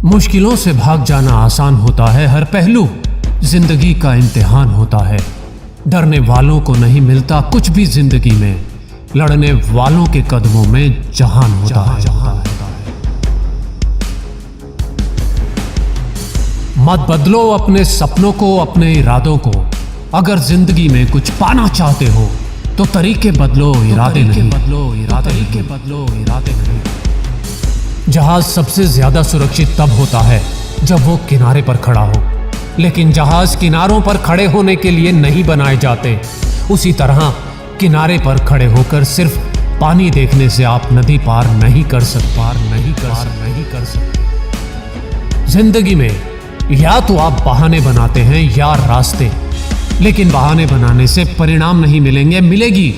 मुश्किलों से भाग जाना आसान होता है, हर पहलू जिंदगी का इम्तिहान होता है। डरने वालों को नहीं मिलता कुछ भी जिंदगी में, लड़ने वालों के कदमों में जहान होता है। मत बदलो अपने सपनों को, अपने इरादों को। अगर जिंदगी में कुछ पाना चाहते हो तो तरीके बदलो, इरादे नहीं। जहाज सबसे ज्यादा सुरक्षित तब होता है जब वो किनारे पर खड़ा हो, लेकिन जहाज किनारों पर खड़े होने के लिए नहीं बनाए जाते। उसी तरह किनारे पर खड़े होकर सिर्फ पानी देखने से आप नदी पार नहीं कर सकते। जिंदगी में या तो आप बहाने बनाते हैं या रास्ते, लेकिन बहाने बनाने से परिणाम नहीं मिलेंगे। मिलेगी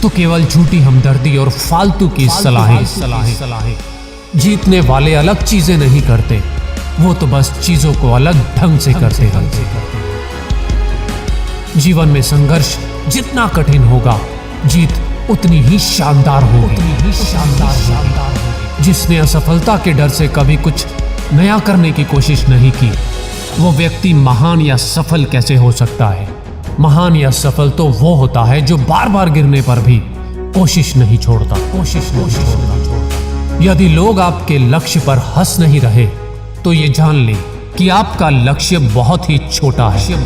तो केवल झूठी हमदर्दी और फालतू की सलाहें। जीतने वाले अलग चीजें नहीं करते, वो तो बस चीजों को अलग ढंग से करते हैं। जीवन में संघर्ष जितना कठिन होगा, जीत उतनी ही शानदार होगी। जिसने असफलता के डर से कभी कुछ नया करने की कोशिश नहीं की, वो व्यक्ति महान या सफल कैसे हो सकता है? महान या सफल तो वो होता है जो बार बार गिरने पर भी कोशिश नहीं छोड़ता। यदि लोग आपके लक्ष्य पर हंस नहीं रहे तो ये जान लें कि आपका लक्ष्य बहुत ही छोटा है।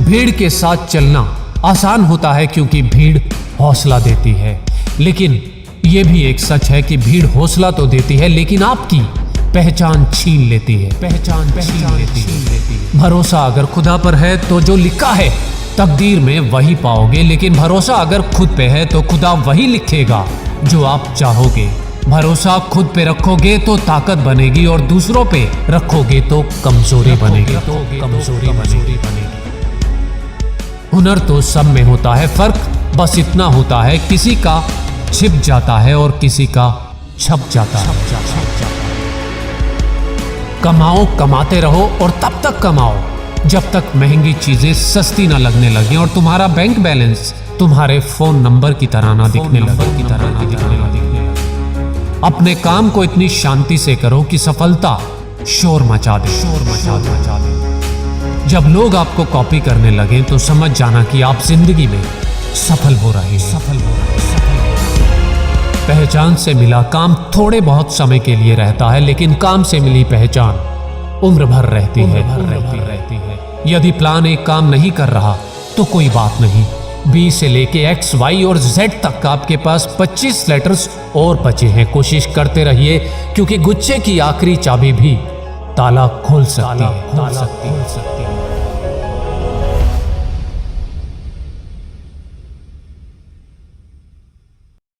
भीड़ के साथ चलना आसान होता है क्योंकि भीड़ हौसला देती है, लेकिन यह भी एक सच है कि भीड़ हौसला तो देती है लेकिन आपकी पहचान छीन लेती है। भरोसा अगर खुदा पर है तो जो लिखा है तकदीर में वही पाओगे, लेकिन भरोसा अगर खुद पे है तो खुदा वही लिखेगा जो आप चाहोगे। भरोसा खुद पे रखोगे तो ताकत बनेगी और दूसरों पे रखोगे तो कमजोरी बनेगी। हुनर तो सब में होता है, फर्क बस इतना होता है किसी का छिप जाता है और किसी का छप जाता है। कमाओ, कमाते रहो और तब तक कमाओ जब तक महंगी चीजें सस्ती ना लगने लगे और तुम्हारा बैंक बैलेंस तुम्हारे फोन नंबर की तरह ना दिखने लगे। अपने काम को इतनी शांति से करो कि सफलता शोर मचा दे। जब लोग आपको कॉपी करने लगे तो समझ जाना कि आप जिंदगी में सफल हो रहे हैं। पहचान से मिला काम थोड़े बहुत समय के लिए रहता है, लेकिन काम से मिली पहचान उम्र भर रहती है। यदि प्लान एक काम नहीं कर रहा तो कोई बात नहीं, बी से लेके एक्स, वाई और जेड तक आपके पास 25 लेटर्स और बचे हैं। कोशिश करते रहिए क्योंकि गुच्छे की आखिरी चाबी भी ताला खोल सकती है।